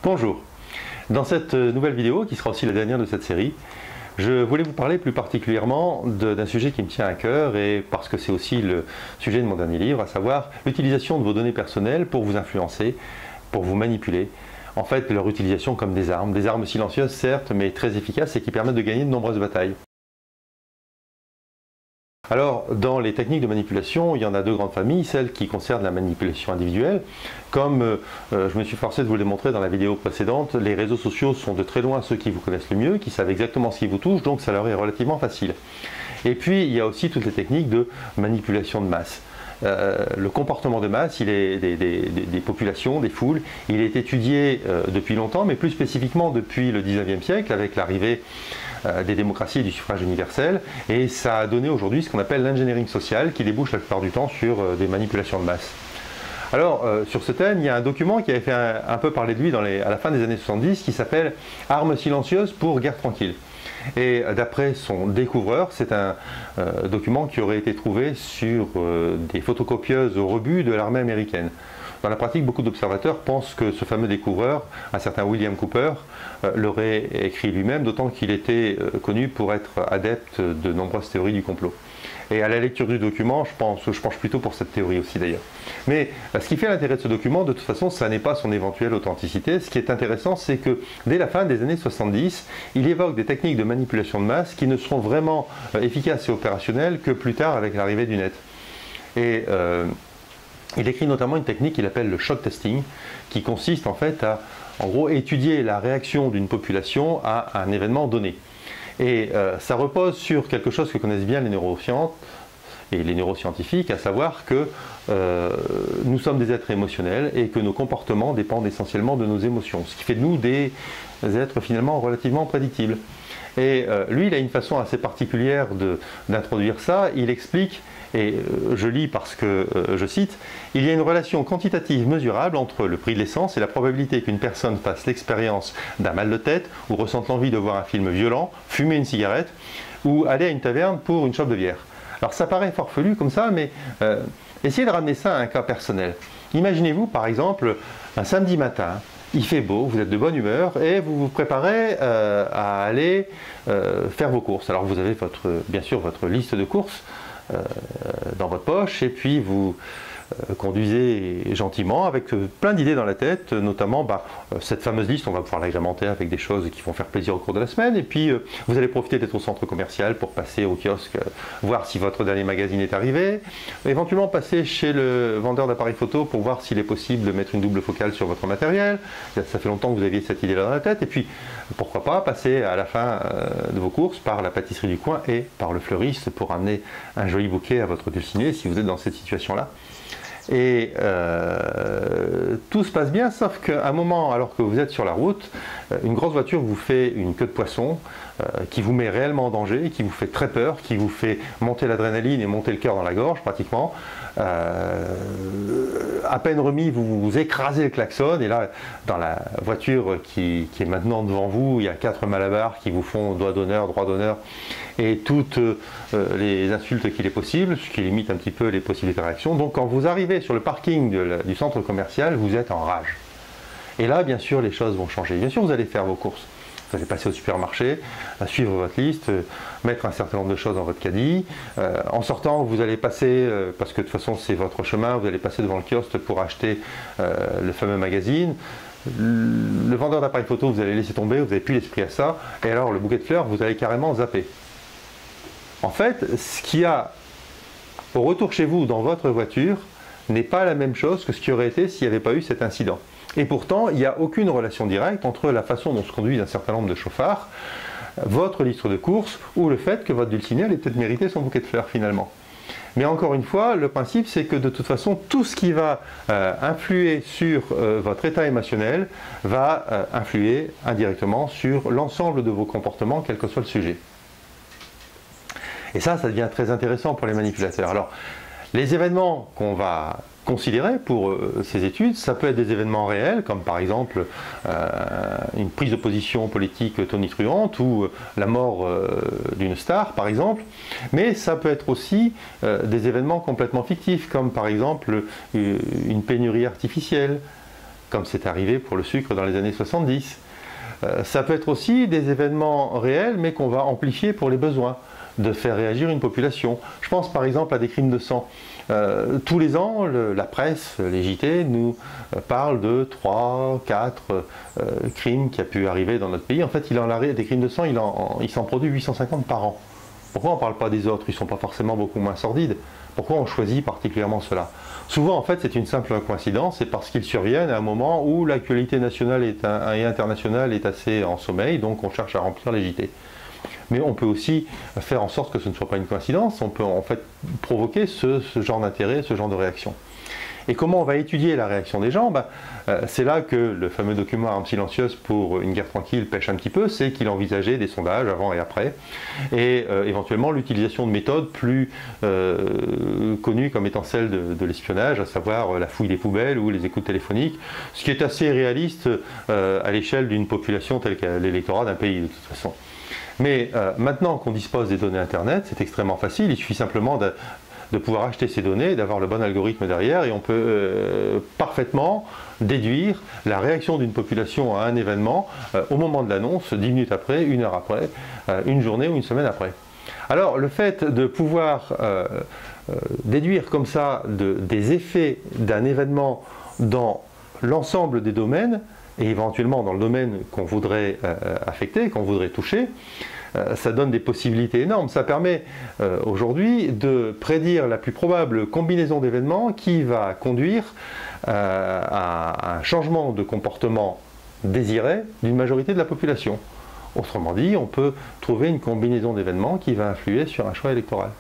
Bonjour, dans cette nouvelle vidéo, qui sera aussi la dernière de cette série, je voulais vous parler plus particulièrement d'un sujet qui me tient à cœur et parce que c'est aussi le sujet de mon dernier livre, à savoir l'utilisation de vos données personnelles pour vous influencer, pour vous manipuler. En fait, leur utilisation comme des armes silencieuses certes, mais très efficaces et qui permettent de gagner de nombreuses batailles. Alors, dans les techniques de manipulation, il y en a deux grandes familles, celles qui concernent la manipulation individuelle. Comme je me suis forcé de vous le démontrer dans la vidéo précédente, les réseaux sociaux sont de très loin ceux qui vous connaissent le mieux, qui savent exactement ce qui vous touche, donc ça leur est relativement facile. Et puis, il y a aussi toutes les techniques de manipulation de masse. Le comportement de masse, des populations, des foules, il est étudié depuis longtemps, mais plus spécifiquement depuis le 19e siècle, avec l'arrivée des démocraties et du suffrage universel, et ça a donné aujourd'hui ce qu'on appelle l'engineering social, qui débouche la plupart du temps sur des manipulations de masse. Alors, sur ce thème, il y a un document qui avait fait un peu parler de lui à la fin des années 70, qui s'appelle « Armes silencieuses pour guerre tranquille ». Et d'après son découvreur, c'est un document qui aurait été trouvé sur des photocopieuses au rebut de l'armée américaine. Dans la pratique, beaucoup d'observateurs pensent que ce fameux découvreur, un certain William Cooper, l'aurait écrit lui-même, d'autant qu'il était connu pour être adepte de nombreuses théories du complot. Et à la lecture du document, je penche plutôt pour cette théorie aussi d'ailleurs. Mais ce qui fait l'intérêt de ce document, de toute façon, ça n'est pas son éventuelle authenticité. Ce qui est intéressant, c'est que dès la fin des années 70, il évoque des techniques de manipulation de masse qui ne seront vraiment efficaces et opérationnelles que plus tard avec l'arrivée du net. Et il écrit notamment une technique qu'il appelle le shock testing, qui consiste en fait à, en gros, étudier la réaction d'une population à un événement donné. Et ça repose sur quelque chose que connaissent bien les neurosciences et les neuroscientifiques, à savoir que nous sommes des êtres émotionnels et que nos comportements dépendent essentiellement de nos émotions, ce qui fait de nous des êtres finalement relativement prédictibles. Et lui, il a une façon assez particulière d'introduire ça. Il explique, et je lis parce que, je cite, « Il y a une relation quantitative mesurable entre le prix de l'essence et la probabilité qu'une personne fasse l'expérience d'un mal de tête ou ressente l'envie de voir un film violent, fumer une cigarette ou aller à une taverne pour une chope de bière. » Alors ça paraît farfelu comme ça, mais essayez de ramener ça à un cas personnel. Imaginez-vous par exemple un samedi matin, il fait beau, vous êtes de bonne humeur et vous vous préparez à aller faire vos courses. Alors vous avez bien sûr votre liste de courses dans votre poche et puis vous conduisez gentiment avec plein d'idées dans la tête, notamment cette fameuse liste, on va pouvoir l'agrémenter avec des choses qui vont faire plaisir au cours de la semaine et puis vous allez profiter d'être au centre commercial pour passer au kiosque, voir si votre dernier magazine est arrivé, éventuellement passer chez le vendeur d'appareils photo pour voir s'il est possible de mettre une double focale sur votre matériel. Ça fait longtemps que vous aviez cette idée-là dans la tête et puis pourquoi pas passer à la fin de vos courses par la pâtisserie du coin et par le fleuriste pour amener un joli bouquet à votre dulcinée si vous êtes dans cette situation-là. Et tout se passe bien, sauf qu'à un moment, alors que vous êtes sur la route, une grosse voiture vous fait une queue de poisson qui vous met réellement en danger, qui vous fait très peur, qui vous fait monter l'adrénaline et monter le cœur dans la gorge pratiquement. À peine remis, vous écrasez le klaxon et là, dans la voiture qui est maintenant devant vous, il y a 4 malabars qui vous font doigt d'honneur, droit d'honneur et toutes les insultes qu'il est possible, ce qui limite un petit peu les possibilités de réaction. Donc quand vous arrivez sur le parking du centre commercial, vous êtes en rage. Et là, bien sûr, les choses vont changer. Bien sûr, vous allez faire vos courses. Vous allez passer au supermarché, suivre votre liste, mettre un certain nombre de choses dans votre caddie. En sortant, vous allez passer, parce que de toute façon c'est votre chemin, vous allez passer devant le kiosque pour acheter le fameux magazine. Le vendeur d'appareils photo, vous allez laisser tomber, vous n'avez plus l'esprit à ça. Et alors le bouquet de fleurs, vous allez carrément zapper. En fait, ce qu'il y a au retour chez vous dans votre voiture n'est pas la même chose que ce qui aurait été s'il n'y avait pas eu cet incident. Et pourtant, il n'y a aucune relation directe entre la façon dont se conduisent un certain nombre de chauffards, votre liste de courses ou le fait que votre dulcinée allait peut-être mériter son bouquet de fleurs finalement. Mais encore une fois, le principe c'est que de toute façon, tout ce qui va influer sur votre état émotionnel va influer indirectement sur l'ensemble de vos comportements, quel que soit le sujet. Et ça devient très intéressant pour les manipulateurs. Alors, les événements qu'on va considérer pour ces études, ça peut être des événements réels, comme par exemple une prise de position politique tonitruante ou la mort d'une star, par exemple, mais ça peut être aussi des événements complètement fictifs, comme par exemple une pénurie artificielle, comme c'est arrivé pour le sucre dans les années 70. Ça peut être aussi des événements réels, mais qu'on va amplifier pour les besoins de faire réagir une population. Je pense par exemple à des crimes de sang. Tous les ans, la presse, les JT, nous parlent de 3, 4 crimes qui a pu arriver dans notre pays. En fait, des crimes de sang, il s'en produit 850 par an. Pourquoi on ne parle pas des autres? Ils ne sont pas forcément beaucoup moins sordides. Pourquoi on choisit particulièrement cela? Souvent, en fait, c'est une simple coïncidence, c'est parce qu'ils surviennent à un moment où l'actualité nationale et internationale est assez en sommeil, donc on cherche à remplir les JT. Mais on peut aussi faire en sorte que ce ne soit pas une coïncidence, on peut en fait provoquer ce genre d'intérêt, ce genre de réaction. Et comment on va étudier la réaction des gens? C'est là que le fameux document Armes silencieuses pour une guerre tranquille pêche un petit peu, c'est qu'il envisageait des sondages avant et après, et éventuellement l'utilisation de méthodes plus connues comme étant celles de l'espionnage, à savoir la fouille des poubelles ou les écoutes téléphoniques, ce qui est assez réaliste à l'échelle d'une population telle qu'est l'électorat d'un pays de toute façon. Mais maintenant qu'on dispose des données Internet, c'est extrêmement facile, il suffit simplement de pouvoir acheter ces données, d'avoir le bon algorithme derrière, et on peut parfaitement déduire la réaction d'une population à un événement au moment de l'annonce, 10 minutes après, 1 heure après, une journée ou une semaine après. Alors le fait de pouvoir déduire comme ça des effets d'un événement dans l'ensemble des domaines, et éventuellement dans le domaine qu'on voudrait affecter, qu'on voudrait toucher, ça donne des possibilités énormes. Ça permet aujourd'hui de prédire la plus probable combinaison d'événements qui va conduire à un changement de comportement désiré d'une majorité de la population. Autrement dit, on peut trouver une combinaison d'événements qui va influer sur un choix électoral.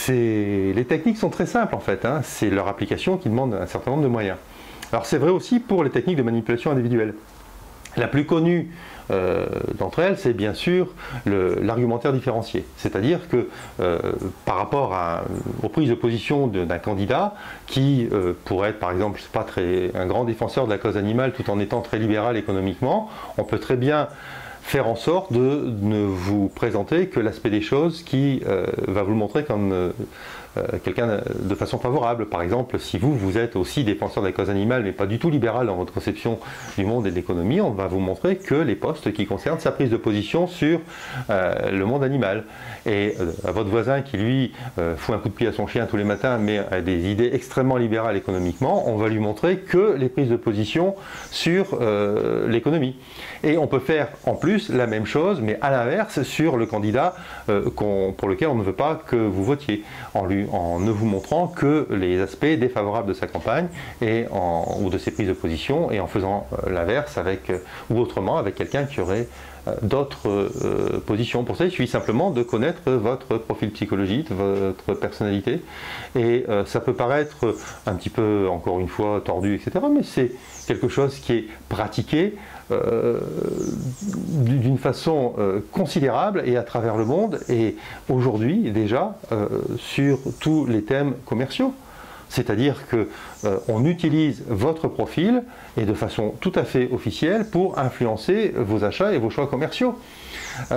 Les techniques sont très simples en fait, hein. C'est leur application qui demande un certain nombre de moyens. Alors c'est vrai aussi pour les techniques de manipulation individuelle. La plus connue d'entre elles, c'est bien sûr l'argumentaire différencié. C'est-à-dire que par rapport aux prises de position d'un candidat qui pourrait être par exemple un grand défenseur de la cause animale tout en étant très libéral économiquement, on peut très bien faire en sorte de ne vous présenter que l'aspect des choses qui va vous le montrer comme quelqu'un de façon favorable. Par exemple, si vous êtes aussi défenseur de la cause animale, mais pas du tout libéral dans votre conception du monde et de l'économie, on va vous montrer que les postes qui concernent sa prise de position sur le monde animal. Et à votre voisin qui, lui, fout un coup de pied à son chien tous les matins, mais a des idées extrêmement libérales économiquement, on va lui montrer que les prises de position sur l'économie. Et on peut faire en plus la même chose, mais à l'inverse, sur le candidat pour lequel on ne veut pas que vous votiez, en ne vous montrant que les aspects défavorables de sa campagne ou de ses prises de position, et en faisant l'inverse ou autrement avec quelqu'un qui aurait d'autres positions. Pour ça, il suffit simplement de connaître votre profil psychologique, votre personnalité, et ça peut paraître un petit peu, encore une fois, tordu, etc., mais c'est quelque chose qui est pratiqué d'une façon considérable et à travers le monde, et aujourd'hui déjà sur tous les thèmes commerciaux. C'est-à-dire qu'on utilise votre profil, et de façon tout à fait officielle, pour influencer vos achats et vos choix commerciaux. Vous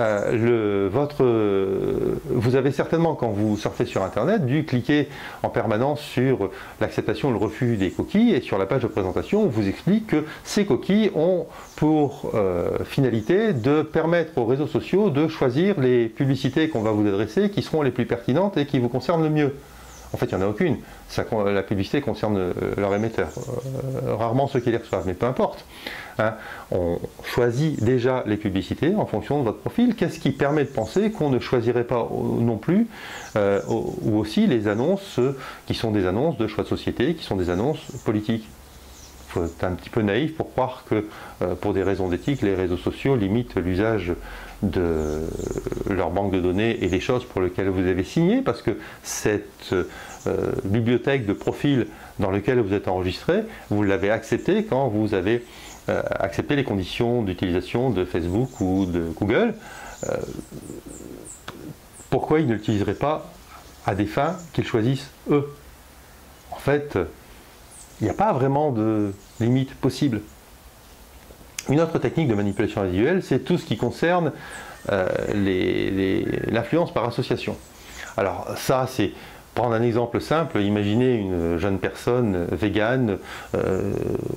avez certainement, quand vous surfez sur Internet, dû cliquer en permanence sur l'acceptation ou le refus des cookies, et sur la page de présentation, on vous explique que ces cookies ont pour finalité de permettre aux réseaux sociaux de choisir les publicités qu'on va vous adresser qui seront les plus pertinentes et qui vous concernent le mieux. En fait, il n'y en a aucune. La publicité concerne leur émetteur. Rarement ceux qui les reçoivent, mais peu importe. Hein. On choisit déjà les publicités en fonction de votre profil. Qu'est-ce qui permet de penser qu'on ne choisirait pas non plus ou aussi les annonces qui sont des annonces de choix de société, qui sont des annonces politiques? Il faut être un petit peu naïf pour croire que, pour des raisons d'éthique, les réseaux sociaux limitent l'usage de leur banque de données et des choses pour lesquelles vous avez signé, parce que cette bibliothèque de profils dans lequel vous êtes enregistré, vous l'avez accepté quand vous avez accepté les conditions d'utilisation de Facebook ou de Google. Pourquoi ils ne l'utiliseraient pas à des fins qu'ils choisissent eux? En fait, il n'y a pas vraiment de limite possible. Une autre technique de manipulation individuelle, c'est tout ce qui concerne l'influence par association. Alors ça, c'est Prendre un exemple simple, imaginez une jeune personne végane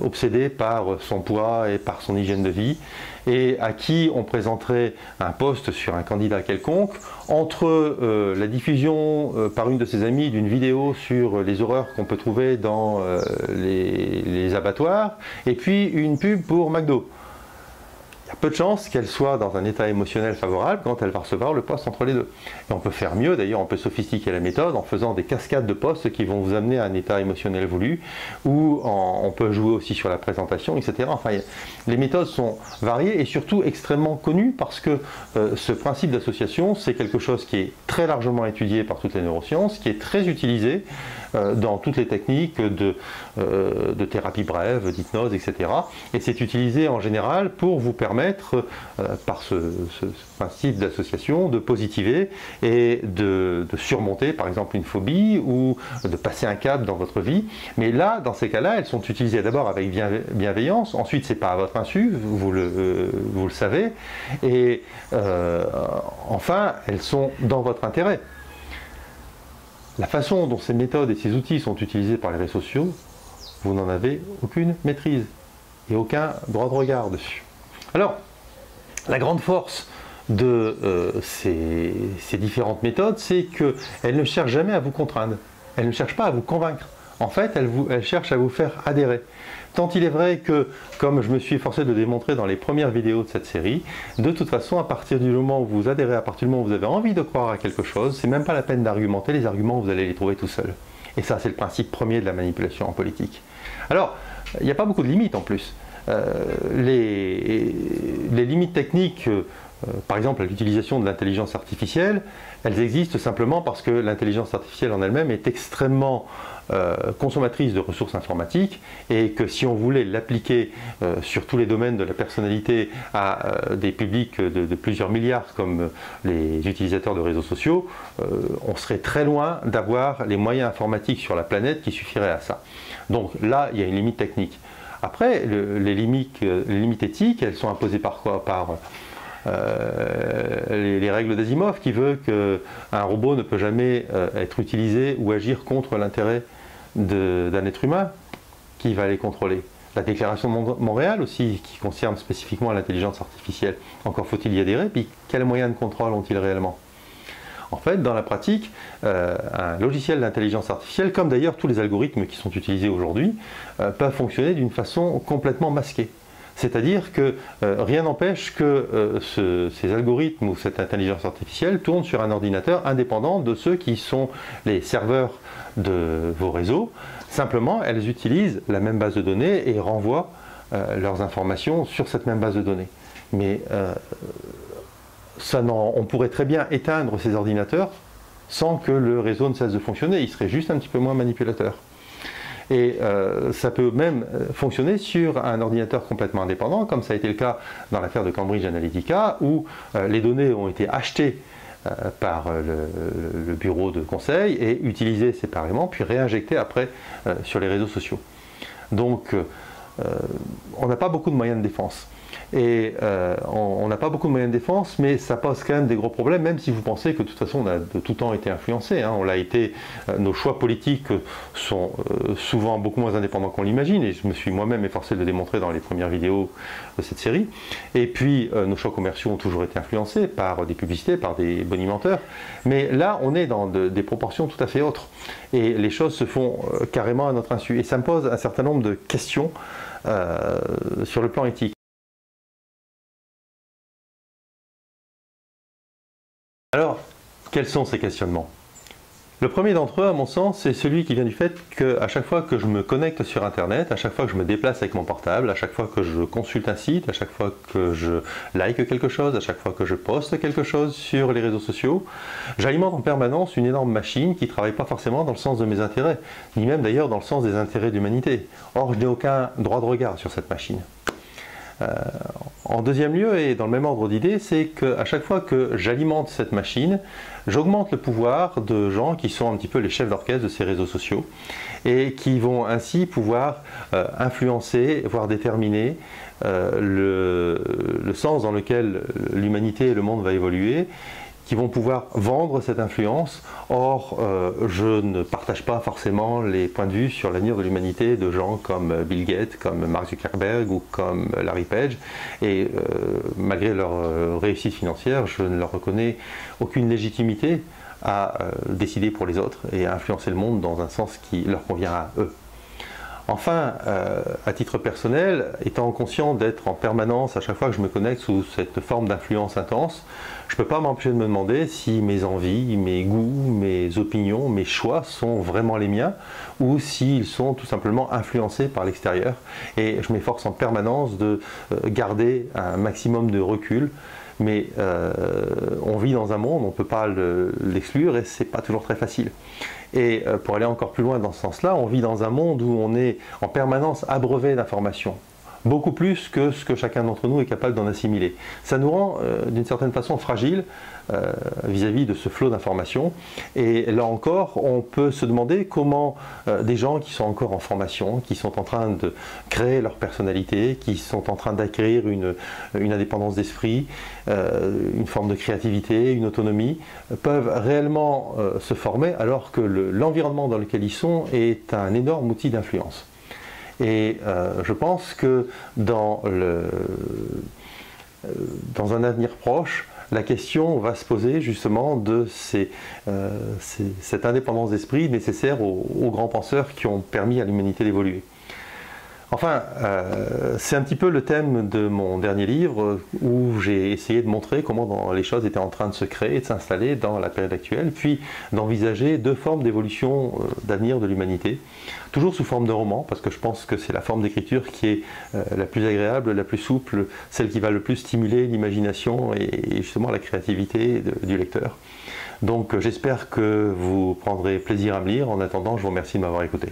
obsédée par son poids et par son hygiène de vie et à qui on présenterait un post sur un candidat quelconque entre la diffusion par une de ses amies d'une vidéo sur les horreurs qu'on peut trouver dans les abattoirs et puis une pub pour McDo. Il y a peu de chances qu'elle soit dans un état émotionnel favorable quand elle va recevoir le poste entre les deux. Et on peut faire mieux, d'ailleurs on peut sophistiquer la méthode en faisant des cascades de postes qui vont vous amener à un état émotionnel voulu, ou on peut jouer aussi sur la présentation, etc. Enfin, les méthodes sont variées et surtout extrêmement connues parce que ce principe d'association, c'est quelque chose qui est très largement étudié par toutes les neurosciences, qui est très utilisé dans toutes les techniques de thérapie brève, d'hypnose, etc. Et c'est utilisé en général pour vous permettre, par ce principe d'association, de positiver et de surmonter par exemple une phobie ou de passer un cap dans votre vie. Mais là, dans ces cas-là, elles sont utilisées d'abord avec bienveillance, ensuite c'est pas à votre insu, vous le savez, et enfin elles sont dans votre intérêt. La façon dont ces méthodes et ces outils sont utilisés par les réseaux sociaux, vous n'en avez aucune maîtrise et aucun droit de regard dessus. Alors, la grande force de ces différentes méthodes, c'est qu'elles ne cherchent jamais à vous contraindre, elles ne cherchent pas à vous convaincre. En fait, elles cherchent à vous faire adhérer. Tant il est vrai que, comme je me suis efforcé de démontrer dans les premières vidéos de cette série, de toute façon, à partir du moment où vous adhérez, à partir du moment où vous avez envie de croire à quelque chose, c'est même pas la peine d'argumenter, les arguments, vous allez les trouver tout seuls. Et ça, c'est le principe premier de la manipulation en politique. Alors, il n'y a pas beaucoup de limites en plus. Les limites techniques, par exemple l'utilisation de l'intelligence artificielle, elles existent simplement parce que l'intelligence artificielle en elle-même est extrêmement consommatrice de ressources informatiques et que si on voulait l'appliquer sur tous les domaines de la personnalité à des publics de plusieurs milliards comme les utilisateurs de réseaux sociaux, on serait très loin d'avoir les moyens informatiques sur la planète qui suffiraient à ça. Donc là, il y a une limite technique. Après, les limites éthiques, elles sont imposées par quoi? Par les règles d'Asimov qui veut qu'un robot ne peut jamais être utilisé ou agir contre l'intérêt d'un être humain qui va les contrôler. La déclaration de Montréal aussi, qui concerne spécifiquement l'intelligence artificielle. Encore faut-il y adhérer, puis quels moyens de contrôle ont-ils réellement? En fait, dans la pratique, un logiciel d'intelligence artificielle, comme d'ailleurs tous les algorithmes qui sont utilisés aujourd'hui, peuvent fonctionner d'une façon complètement masquée. C'est-à-dire que rien n'empêche que ces algorithmes ou cette intelligence artificielle tournent sur un ordinateur indépendant de ceux qui sont les serveurs de vos réseaux. Simplement, elles utilisent la même base de données et renvoient leurs informations sur cette même base de données. Mais on pourrait très bien éteindre ces ordinateurs sans que le réseau ne cesse de fonctionner, il serait juste un petit peu moins manipulateur. Et ça peut même fonctionner sur un ordinateur complètement indépendant, comme ça a été le cas dans l'affaire de Cambridge Analytica, où les données ont été achetées par le bureau de conseil et utilisées séparément, puis réinjectées après sur les réseaux sociaux. Donc on n'a pas beaucoup de moyens de défense. Et on n'a pas beaucoup de moyens de défense, mais ça pose quand même des gros problèmes, même si vous pensez que de toute façon on a de tout temps été influencé. Hein. On l'a été, nos choix politiques sont souvent beaucoup moins indépendants qu'on l'imagine, et je me suis moi-même efforcé de le démontrer dans les premières vidéos de cette série. Et puis nos choix commerciaux ont toujours été influencés par des publicités, par des bonimenteurs. Mais là, on est dans des proportions tout à fait autres. Et les choses se font carrément à notre insu. Et ça me pose un certain nombre de questions sur le plan éthique. Alors, quels sont ces questionnements? Le premier d'entre eux, à mon sens, c'est celui qui vient du fait qu'à chaque fois que je me connecte sur Internet, à chaque fois que je me déplace avec mon portable, à chaque fois que je consulte un site, à chaque fois que je like quelque chose, à chaque fois que je poste quelque chose sur les réseaux sociaux, j'alimente en permanence une énorme machine qui ne travaille pas forcément dans le sens de mes intérêts, ni même d'ailleurs dans le sens des intérêts de l'humanité. Or, je n'ai aucun droit de regard sur cette machine. En deuxième lieu, et dans le même ordre d'idée, c'est qu'à chaque fois que j'alimente cette machine, j'augmente le pouvoir de gens qui sont un petit peu les chefs d'orchestre de ces réseaux sociaux et qui vont ainsi pouvoir influencer, voire déterminer le sens dans lequel l'humanité et le monde va évoluer qui vont pouvoir vendre cette influence. Or, je ne partage pas forcément les points de vue sur l'avenir de l'humanité de gens comme Bill Gates, comme Mark Zuckerberg ou comme Larry Page. Et malgré leur réussite financière, je ne leur reconnais aucune légitimité à décider pour les autres et à influencer le monde dans un sens qui leur convient à eux. Enfin, à titre personnel, étant conscient d'être en permanence, à chaque fois que je me connecte sous cette forme d'influence intense, je ne peux pas m'empêcher de me demander si mes envies, mes goûts, mes opinions, mes choix sont vraiment les miens ou s'ils sont tout simplement influencés par l'extérieur. Et je m'efforce en permanence de garder un maximum de recul. Mais on vit dans un monde, on ne peut pas l'exclure et ce n'est pas toujours très facile. Et pour aller encore plus loin dans ce sens-là, on vit dans un monde où on est en permanence abreuvé d'informations. Beaucoup plus que ce que chacun d'entre nous est capable d'en assimiler. Ça nous rend d'une certaine façon fragiles vis-à-vis de ce flot d'informations. Et là encore, on peut se demander comment des gens qui sont encore en formation, qui sont en train de créer leur personnalité, qui sont en train d'acquérir une indépendance d'esprit, une forme de créativité, une autonomie, peuvent réellement se former alors que l'environnement dans lequel ils sont est un énorme outil d'influence. Et je pense que dans un avenir proche, la question va se poser justement de cette indépendance d'esprit nécessaire aux grands penseurs qui ont permis à l'humanité d'évoluer. Enfin, c'est un petit peu le thème de mon dernier livre où j'ai essayé de montrer comment les choses étaient en train de se créer et de s'installer dans la période actuelle, puis d'envisager deux formes d'évolution d'avenir de l'humanité, toujours sous forme de roman, parce que je pense que c'est la forme d'écriture qui est la plus agréable, la plus souple, celle qui va le plus stimuler l'imagination et justement la créativité du lecteur. Donc j'espère que vous prendrez plaisir à me lire. En attendant, je vous remercie de m'avoir écouté.